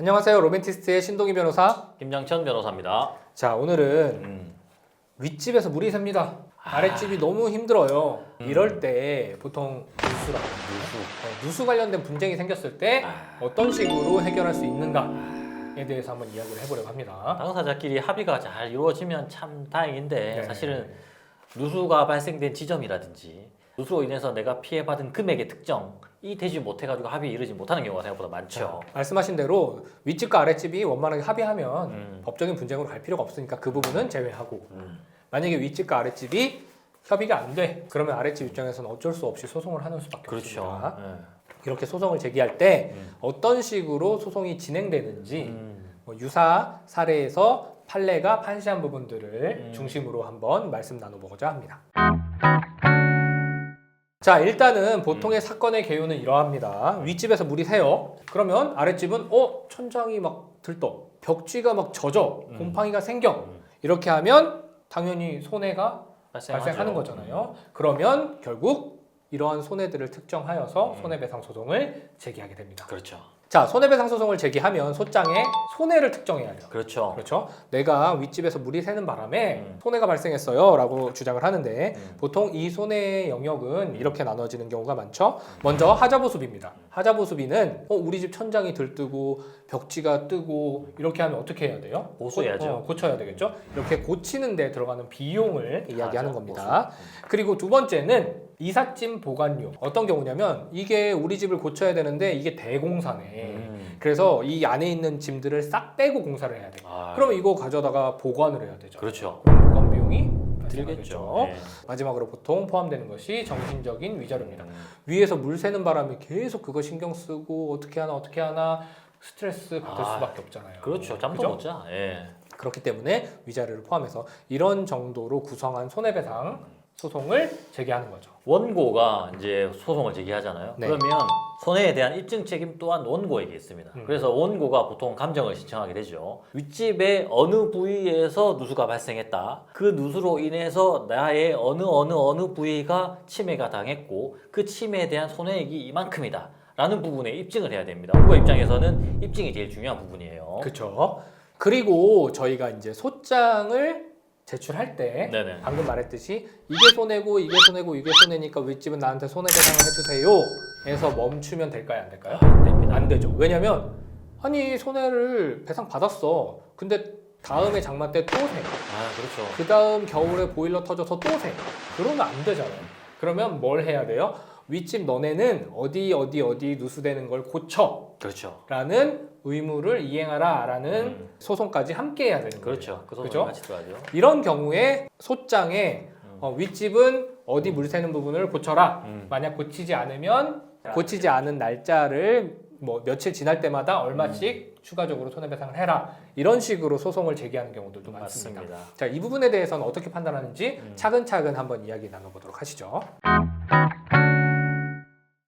안녕하세요. 로맨티스트의 신동희 변호사. 김장천 변호사입니다. 자, 오늘은 윗집에서 물이 샙니다. 아랫집이 너무 힘들어요. 이럴 때 보통 누수 관련된 분쟁이 생겼을 때 어떤 식으로 해결할 수 있는가에 대해서 한번 이야기를 해보려고 합니다. 당사자끼리 합의가 잘 이루어지면 참 다행인데 네. 사실은 누수가 발생된 지점이라든지 누수로 인해서 내가 피해받은 금액의 특정이 되지 못해가지고 합의에 이르지 못하는 경우가 생각보다 많죠. 말씀하신 대로 윗집과 아랫집이 원만하게 합의하면 법적인 분쟁으로 갈 필요가 없으니까 그 부분은 제외하고 만약에 윗집과 아랫집이 협의가 안 돼. 그러면 아랫집 입장에서는 어쩔 수 없이 소송을 하는 수밖에 그렇죠. 없습니다. 네. 이렇게 소송을 제기할 때 어떤 식으로 소송이 진행되는지 뭐 유사 사례에서 판례가 판시한 부분들을 중심으로 한번 말씀 나눠보고자 합니다. 자, 일단은 보통의 사건의 개요는 이러합니다. 윗집에서 물이 새요. 그러면 아랫집은 천장이 막 들떠, 벽지가 막 젖어, 곰팡이가 생겨. 이렇게 하면 당연히 손해가 발생하는 거잖아요. 그러면 결국 이러한 손해들을 특정하여서 손해배상 소송을 제기하게 됩니다. 그렇죠. 자, 손해배상 소송을 제기하면 소장의 손해를 특정해야 돼요. 그렇죠. 그렇죠. 내가 윗집에서 물이 새는 바람에 손해가 발생했어요 라고 주장을 하는데 보통 이 손해의 영역은 이렇게 나눠지는 경우가 많죠. 먼저 하자보수비입니다. 하자보수비는 우리 집 천장이 들뜨고 벽지가 뜨고 이렇게 하면 어떻게 해야 돼요? 고소해야죠. 고쳐야 되겠죠. 이렇게 고치는 데 들어가는 비용을 이야기하는 맞아, 겁니다. 그리고 두 번째는 이삿짐 보관료. 어떤 경우냐면 이게 우리 집을 고쳐야 되는데 이게 대공사네. 그래서 이 안에 있는 짐들을 싹 빼고 공사를 해야 돼. 그러면 이거 가져다가 보관을 해야 되죠. 그렇죠. 그럼 보관 비용이 들겠죠. 네. 마지막으로 보통 포함되는 것이 정신적인 위자료입니다. 위에서 물 새는 바람에 계속 그거 신경 쓰고 어떻게 하나 스트레스 받을 수밖에 없잖아요. 그렇죠. 잠도 못 자. 예. 그렇기 때문에 위자료를 포함해서 이런 정도로 구성한 손해배상 소송을 제기하는 거죠. 원고가 이제 소송을 제기하잖아요. 네. 그러면 손해에 대한 입증 책임 또한 원고에게 있습니다. 그래서 원고가 보통 감정을 신청하게 되죠. 윗집의 어느 부위에서 누수가 발생했다. 그 누수로 인해서 나의 어느 부위가 침해가 당했고 그 침해에 대한 손해액이 이만큼이다. 라는 부분에 입증을 해야 됩니다. 원고 입장에서는 입증이 제일 중요한 부분이에요. 그렇죠. 그리고 저희가 이제 소장을 제출할 때 네네. 방금 말했듯이 이게 손해고 이게 손해니까 윗집은 나한테 손해배상을 해주세요 해서 멈추면 될까요? 안 될까요? 안 됩니다. 안 되죠. 왜냐면 아니 손해를 배상 받았어. 근데 다음에 장마 때 또 새. 그렇죠. 그 다음 겨울에 보일러 터져서 또 새. 그러면 안 되잖아요. 그러면 뭘 해야 돼요? 윗집 너네는 어디 누수되는 걸 고쳐. 그렇죠. 라는 의무를 이행하라 라는 소송까지 함께 해야 되는 거예요. 그렇죠. 그 소송이 그죠? 같이 들어가죠. 이런 경우에 소장에 윗집은 어디 물 새는 부분을 고쳐라. 만약 고치지 않으면 고치지 않은 날짜를 뭐 며칠 지날 때마다 얼마씩 추가적으로 손해배상을 해라. 이런 식으로 소송을 제기하는 경우들도 많습니다. 맞습니다. 자, 이 부분에 대해서는 어떻게 판단하는지 차근차근 한번 이야기 나눠보도록 하시죠.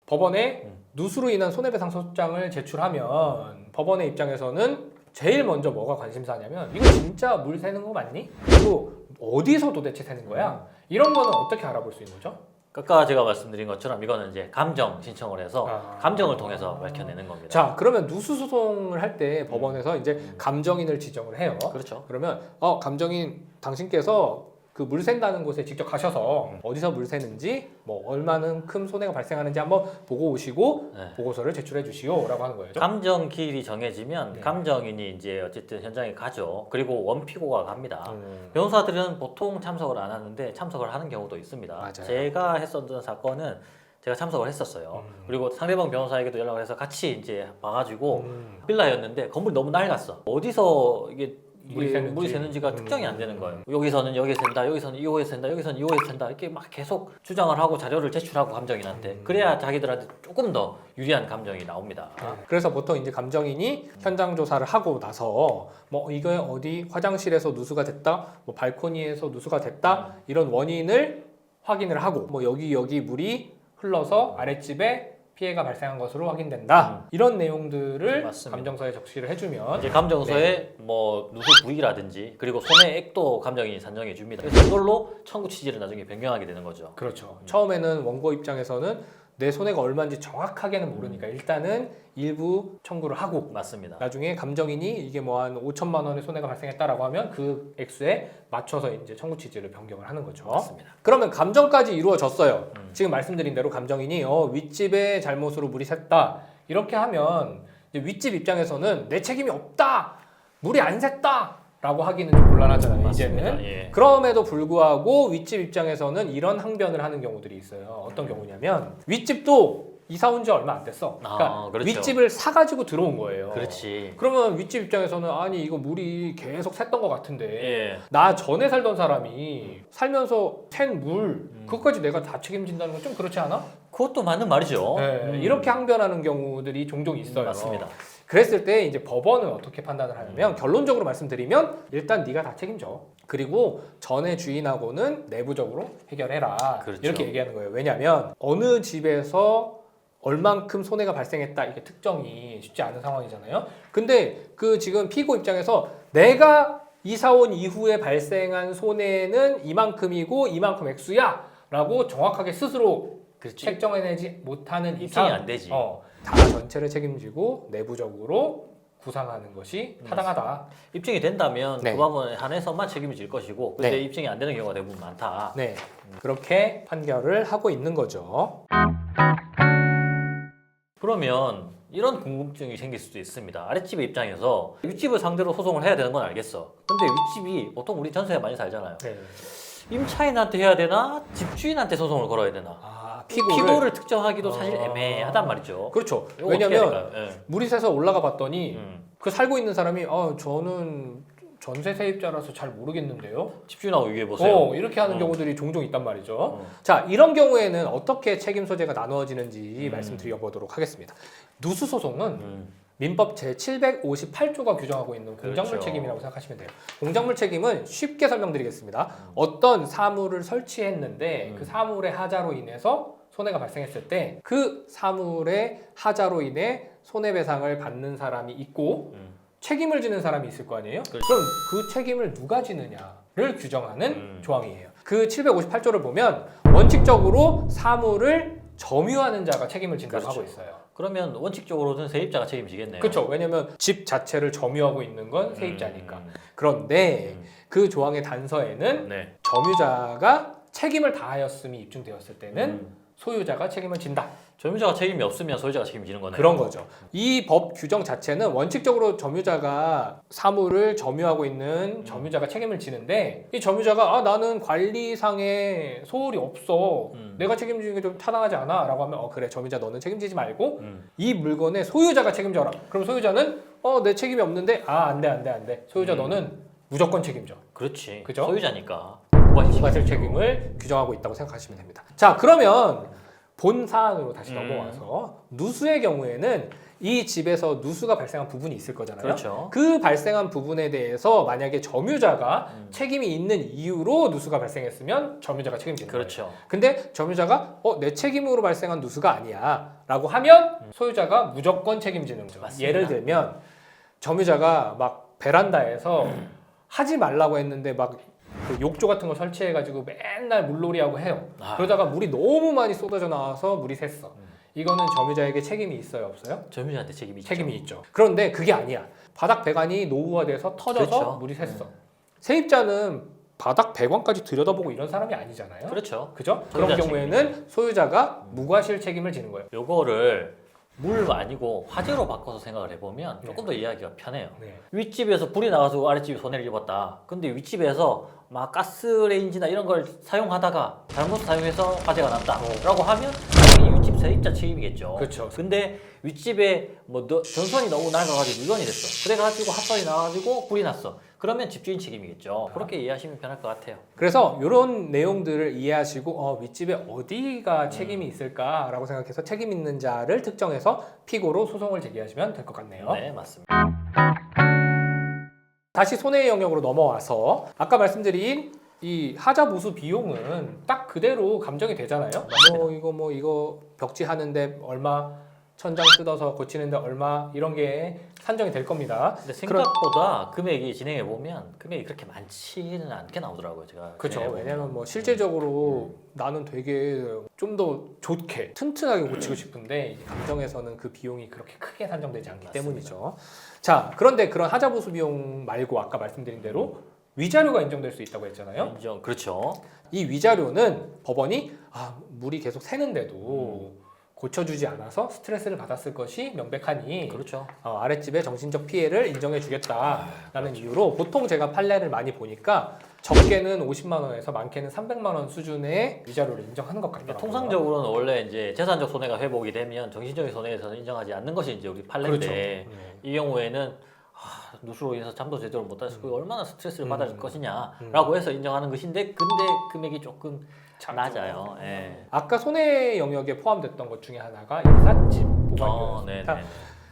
법원에 누수로 인한 손해배상 소장을 제출하면 법원의 입장에서는 제일 먼저 뭐가 관심사냐면 이거 진짜 물 새는 거 맞니? 그리고 어디서 도대체 새는 거야? 이런 거는 어떻게 알아볼 수 있는 거죠? 아까 제가 말씀드린 것처럼 이거는 이제 감정 신청을 해서 감정을 통해서 밝혀내는 겁니다. 자, 그러면 누수 소송을 할 때 법원에서 이제 감정인을 지정을 해요. 그렇죠. 그러면 감정인 당신께서 그 물 샌다는 곳에 직접 가셔서 어디서 물 새는지 뭐 얼마만큼 손해가 발생하는지 한번 보고 오시고 보고서를 제출해 주시오라고 하는 거예요. 감정 기일이 정해지면 감정인이 이제 어쨌든 현장에 가죠. 그리고 원피고가 갑니다. 변호사들은 보통 참석을 안 하는데 참석을 하는 경우도 있습니다. 맞아요. 제가 했었던 사건은 제가 참석을 했었어요. 그리고 상대방 변호사에게도 연락을 해서 같이 이제 봐가지고 빌라였는데 건물이 너무 낡았어. 어디서 이게 물이 새는지가 특정이 안 되는 거예요. 여기서는 여기에 샌다, 여기서는 이호에 샌다, 여기서는 이호에 샌다 이렇게 막 계속 주장을 하고 자료를 제출하고 감정인한테 그래야 자기들한테 조금 더 유리한 감정이 나옵니다. 그래서 보통 이제 감정인이 현장 조사를 하고 나서 뭐 이거 어디 화장실에서 누수가 됐다, 뭐 발코니에서 누수가 됐다 이런 원인을 확인을 하고 뭐 여기 물이 흘러서 아랫집에 피해가 발생한 것으로 확인된다. 이런 내용들을 맞습니다. 감정서에 적시를 해주면 이제 감정서에 뭐 누수 부위라든지 그리고 손해액도 감정인이 산정해 줍니다. 그래서 이걸로 청구 취지를 나중에 변경하게 되는 거죠. 그렇죠. 처음에는 원고 입장에서는 내 손해가 얼마인지 정확하게는 모르니까 일단은 일부 청구를 하고 맞습니다. 나중에 감정인이 이게 뭐 한 5천만 원의 손해가 발생했다라고 하면 그 액수에 맞춰서 이제 청구 취지를 변경을 하는 거죠. 맞습니다. 그러면 감정까지 이루어졌어요. 지금 말씀드린 대로 감정인이 윗집의 잘못으로 물이 샜다 이렇게 하면 이제 윗집 입장에서는 내 책임이 없다, 물이 안 샜다. 라고 하기는 좀 곤란하잖아요. 맞습니다. 이제는. 예. 그럼에도 불구하고 윗집 입장에서는 이런 항변을 하는 경우들이 있어요. 어떤 경우냐면 윗집도 이사 온 지 얼마 안 됐어. 그러니까 그렇죠. 윗집을 사가지고 들어온 거예요. 그렇지. 그러면 윗집 입장에서는 아니 이거 물이 계속 샜던 것 같은데 예. 나 전에 살던 사람이 살면서 샌 물 그것까지 내가 다 책임진다는 건 좀 그렇지 않아? 그것도 맞는 말이죠. 네, 이렇게 항변하는 경우들이 종종 있어요. 맞습니다. 그랬을 때 이제 법원은 어떻게 판단을 하냐면 결론적으로 말씀드리면 일단 네가 다 책임져. 그리고 전에 주인하고는 내부적으로 해결해라. 그렇죠. 이렇게 얘기하는 거예요. 왜냐하면 어느 집에서 얼만큼 손해가 발생했다 이게 특정이 쉽지 않은 상황이잖아요. 근데 그 지금 피고 입장에서 내가 이사 온 이후에 발생한 손해는 이만큼이고 이만큼 액수야라고 정확하게 스스로 그렇지. 책정해내지 못하는 입증이 이상 안 되지. 다 전체를 책임지고 내부적으로 구상하는 것이 타당하다. 입증이 된다면 네. 그 부분에 한해서만 책임이 질 것이고 근데 네. 입증이 안 되는 경우가 대부분 많다. 네, 그렇게 판결을 하고 있는 거죠. 그러면 이런 궁금증이 생길 수도 있습니다. 아랫집의 입장에서 윗집을 상대로 소송을 해야 되는 건 알겠어. 근데 윗집이 보통 우리 전세에 많이 살잖아요. 네. 임차인한테 해야 되나 집주인한테 소송을 걸어야 되나? 피고를 특정하기도 사실 애매하단 말이죠. 그렇죠. 이거 어떻게 해야 왜냐하면 될까요? 예. 물이 새서 올라가 봤더니 음. 그 살고 있는 사람이 저는 전세 세입자라서 잘 모르겠는데요. 집주인하고 얘기해 보세요. 이렇게 하는 경우들이 종종 있단 말이죠. 어. 자, 이런 경우에는 어떻게 책임 소재가 나누어지는지 말씀드려보도록 하겠습니다. 누수 소송은 민법 제758조가 규정하고 있는 공작물 그렇죠. 책임이라고 생각하시면 돼요. 공작물 책임은 쉽게 설명드리겠습니다. 어떤 사물을 설치했는데 그 사물의 하자로 인해서 손해가 발생했을 때 그 사물의 하자로 인해 손해배상을 받는 사람이 있고 책임을 지는 사람이 있을 거 아니에요? 그렇죠. 그럼 그 책임을 누가 지느냐를 규정하는 조항이에요. 그 758조를 보면 원칙적으로 사물을 점유하는 자가 책임을 진다고 그렇죠. 하고 있어요. 그러면 원칙적으로는 세입자가 책임지겠네요. 그렇죠. 왜냐하면 집 자체를 점유하고 있는 건 세입자니까. 그런데 그 조항의 단서에는 네. 점유자가 책임을 다하였음이 입증되었을 때는 소유자가 책임을 진다. 점유자가 책임이 없으면 소유자가 책임지는 거네요. 그런 거죠. 이 법 규정 자체는 원칙적으로 점유자가 사물을 점유하고 있는 점유자가 책임을 지는데 이 점유자가 나는 관리상에 소홀이 없어. 내가 책임지는 게 좀 타당하지 않아. 라고 하면 그래 점유자 너는 책임지지 말고 이 물건의 소유자가 책임져라. 그럼 소유자는 내 책임이 없는데 안 돼. 소유자 너는 무조건 책임져. 그렇지. 그죠? 소유자니까. 부가세 책임을 규정하고 있다고 생각하시면 됩니다. 자, 그러면 본 사안으로 다시 넘어와서 누수의 경우에는 이 집에서 누수가 발생한 부분이 있을 거잖아요. 그렇죠. 그 발생한 부분에 대해서 만약에 점유자가 책임이 있는 이유로 누수가 발생했으면 점유자가 책임지는 거예요. 그렇죠. 근데 점유자가 내 책임으로 발생한 누수가 아니야 라고 하면 소유자가 무조건 책임지는 거죠. 맞습니다. 예를 들면 점유자가 막 베란다에서 하지 말라고 했는데 막 그 욕조 같은 거 설치해가지고 맨날 물놀이하고 해요. 그러다가 물이 너무 많이 쏟아져 나와서 물이 샜어. 이거는 점유자에게 책임이 있어요, 없어요? 점유자한테 책임이 있죠. 책임이 있죠. 그런데 그게 아니야. 바닥 배관이 노후화돼서 터져서 그렇죠. 물이 샜어. 세입자는 바닥 배관까지 들여다보고 이런 사람이 아니잖아요. 그렇죠. 그죠? 그런 소유자 경우에는 소유자가 무과실 책임을 지는 거예요. 요거를 물 아니고 화재로 바꿔서 생각을 해보면 조금 더 이해하기가 편해요. 네. 윗집에서 불이 나가서 아랫집이 손해를 입었다. 근데 윗집에서 막 가스레인지나 이런 걸 사용하다가 잘못 사용해서 화재가 났다. 라고 하면 당연히 윗집 세입자 책임이겠죠. 그렇죠. 근데 윗집에 전선이 너무 낡아가지고 누전이 됐어. 그래가지고 핫선이 나가지고 불이 났어. 그러면 집주인 책임이겠죠. 그렇게 이해하시면 편할 것 같아요. 그래서 이런 내용들을 이해하시고 윗집에 어디가 책임이 있을까라고 생각해서 책임 있는 자를 특정해서 피고로 소송을 제기하시면 될 것 같네요. 네, 맞습니다. 다시 손해의 영역으로 넘어와서 아까 말씀드린 이 하자 보수 비용은 딱 그대로 감정이 되잖아요. 이거 벽지 하는데 얼마 천장 뜯어서 고치는데 얼마 이런 게 산정이 될 겁니다. 근데 생각보다 금액이 진행해 보면 금액이 그렇게 많지는 않게 나오더라고요. 제가 그렇죠. 진행해 보면. 왜냐면 뭐 실제적으로 나는 되게 좀 더 좋게 튼튼하게 고치고 싶은데 이제 감정에서는 그 비용이 그렇게 크게 산정되지 않기 맞습니다. 때문이죠. 자, 그런데 그런 하자보수 비용 말고 아까 말씀드린 대로 위자료가 인정될 수 있다고 했잖아요. 인정. 그렇죠. 이 위자료는 법원이 물이 계속 새는데도 고쳐주지 않아서 스트레스를 받았을 것이 명백하니 그렇죠. 아랫집의 정신적 피해를 인정해 주겠다라는 이유로 보통 제가 판례를 많이 보니까 적게는 50만 원에서 많게는 300만 원 수준의 위자료를 인정하는 것 같더라고요. 통상적으로는 원래 이제 재산적 손해가 회복이 되면 정신적인 손해에서는 인정하지 않는 것이 이제 우리 판례인데 그렇죠. 이 경우에는 누수로 인해서 잠도 제대로 못 잤고 얼마나 스트레스를 받을 음. 것이냐라고 해서 인정하는 것인데 근데 금액이 조금 낮아요. 예. 아까 손해 영역에 포함됐던 것 중에 하나가 이삿짐 보관료였습니다. 네네.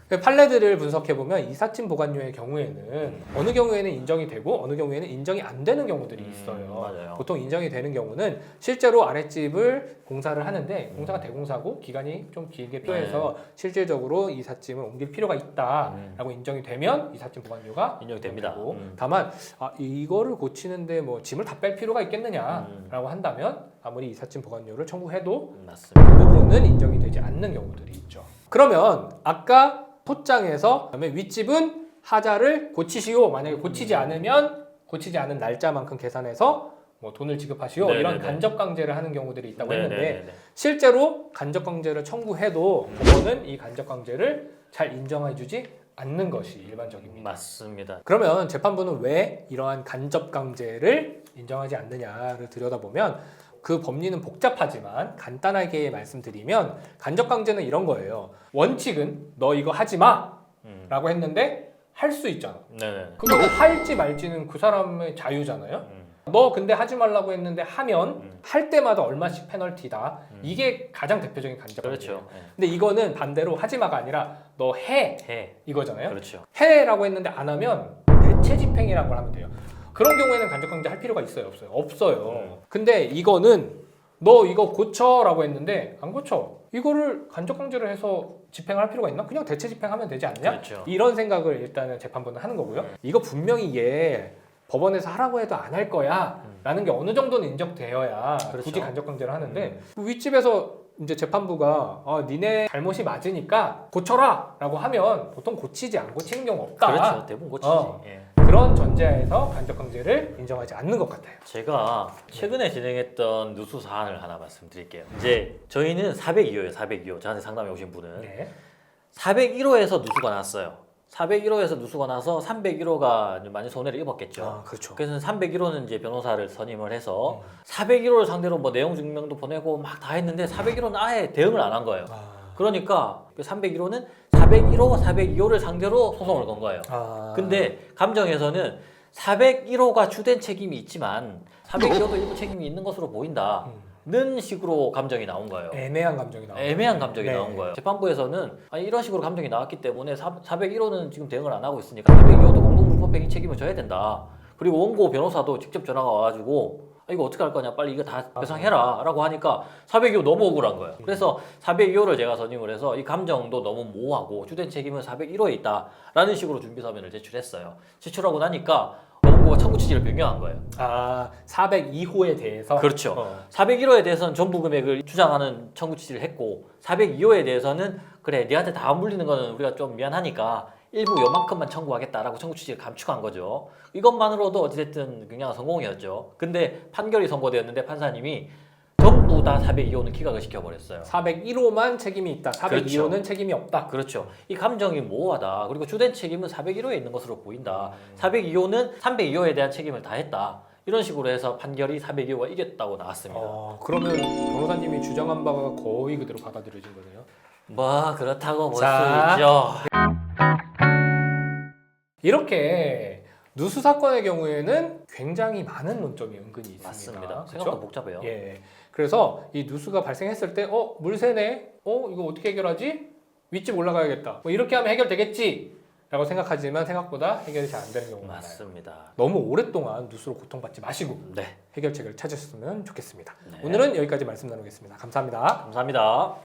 그 판례들을 분석해 보면 이삿짐 보관료의 경우에는 어느 경우에는 인정이 되고 어느 경우에는 인정이 안 되는 경우들이 있어요. 맞아요. 보통 인정이 되는 경우는 실제로 아랫집을 공사를 하는데 공사가 대공사고 기간이 좀 길게 필요해서 실질적으로 이삿짐을 옮길 필요가 있다라고 인정이 되면 이삿짐 보관료가 인정이 됩니다. 되고 다만 이거를 고치는데 뭐 짐을 다 뺄 필요가 있겠느냐라고 한다면 아무리 이삿짐 보관료를 청구해도 맞습니다. 그 부분은 인정이 되지 않는 경우들이 있죠. 그러면 아까 토장에서 그다음에 윗집은 하자를 고치시오. 만약에 고치지 않으면 고치지 않은 날짜만큼 계산해서 뭐 돈을 지급하시오. 네네네. 이런 간접 강제를 하는 경우들이 있다고 했는데 네네네. 실제로 간접 강제를 청구해도 법원은 이 간접 강제를 잘 인정해주지 않는 것이 일반적입니다. 맞습니다. 그러면 재판부는 왜 이러한 간접 강제를 인정하지 않느냐를 들여다보면 그 법리는 복잡하지만 간단하게 말씀드리면 간접 강제는 이런 거예요. 원칙은 너 이거 하지 마라고 했는데 할 수 있잖아. 네네. 그걸 할지 말지는 그 사람의 자유잖아요. 너 근데 하지 말라고 했는데 하면 할 때마다 얼마씩 페널티다. 이게 가장 대표적인 간접 강제예요. 그렇죠. 예. 근데 이거는 반대로 하지 마가 아니라 너 해 이거잖아요. 그렇죠. 해라고 했는데 안 하면 대체 집행이라는 걸 하면 돼요. 그런 경우에는 간접 강제 할 필요가 있어요, 없어요? 없어요. 근데 이거는 너 이거 고쳐라고 했는데 안 고쳐. 이거를 간접 강제를 해서 집행할 필요가 있나? 그냥 대체 집행하면 되지 않냐? 그렇죠. 이런 생각을 일단은 재판부는 하는 거고요. 이거 분명히 얘 법원에서 하라고 해도 안 할 거야 라는 게 어느 정도는 인정되어야 그렇죠. 굳이 간접 강제를 하는데 윗집에서 이제 재판부가 니네 잘못이 맞으니까 고쳐라 라고 하면 보통 고치지 안 고치는 경우 없다. 그렇죠. 대부분 고치지. 예. 그런 전제하에서 간접 강제를 인정하지 않는 것 같아요. 제가 최근에 진행했던 누수 사안을 하나 말씀드릴게요. 이제 저희는 402호예요. 402호. 저한테 상담해 오신 분은 네. 401호에서 누수가 났어요. 401호에서 누수가 나서 301호가 많이 손해를 입었겠죠. 그렇죠. 그래서 301호는 이제 변호사를 선임을 해서 401호를 상대로 뭐 내용 증명도 보내고 막 다 했는데 401호는 아예 대응을 안 한 거예요. 그러니까 그 301호는 401호, 402호를 상대로 소송을 건 거예요. 근데 감정에서는 401호가 주된 책임이 있지만 402호도 일부 책임이 있는 것으로 보인다. 는 식으로 감정이 나온 거예요. 애매한 감정이 나와요. 애매한 감정이 네. 나온 거예요. 재판부에서는 이런 식으로 감정이 나왔기 때문에 401호는 지금 대응을 안 하고 있으니까 402호도 공동불법행위 책임을 져야 된다. 그리고 원고 변호사도 직접 전화가 와가지고 이거 어떻게 할 거냐, 빨리 이거 다 배상해라 라고 하니까 402호 너무 억울한 거예요. 그래서 402호를 제가 선임을 해서 이 감정도 너무 모호하고 주된 책임은 401호에 있다 라는 식으로 준비서면을 제출했어요. 제출하고 나니까 원고가 청구 취지를 변경한 거예요. 402호에 대해서? 그렇죠. 401호에 대해서는 전부 금액을 주장하는 청구 취지를 했고 402호에 대해서는 그래 니한테 다 안 물리는 거는 우리가 좀 미안하니까 일부 요만큼만 청구하겠다라고 청구 취지를 감축한 거죠. 이것만으로도 어찌됐든 굉장한 성공이었죠. 근데 판결이 선고되었는데 판사님이 전부 다 402호는 기각을 시켜버렸어요. 401호만 책임이 있다. 402호는 그렇죠. 책임이 없다. 그렇죠. 이 감정이 모호하다. 그리고 주된 책임은 401호에 있는 것으로 보인다. 402호는 302호에 대한 책임을 다했다. 이런 식으로 해서 판결이 402호가 이겼다고 나왔습니다. 그러면 변호사님이 주장한 바가 거의 그대로 받아들여진 거네요. 뭐 그렇다고 볼 수 자. 있죠. 이렇게 누수 사건의 경우에는 굉장히 많은 논점이 은근히 있습니다. 맞습니다. 그렇죠? 생각보다 복잡해요. 예. 그래서 이 누수가 발생했을 때, 물 새네? 이거 어떻게 해결하지? 윗집 올라가야겠다. 뭐 이렇게 하면 해결되겠지? 라고 생각하지만 생각보다 해결이 잘 안 되는 경우가 많아요. 맞습니다. 너무 오랫동안 누수로 고통받지 마시고 네. 해결책을 찾으셨으면 좋겠습니다. 네. 오늘은 여기까지 말씀 나누겠습니다. 감사합니다. 감사합니다.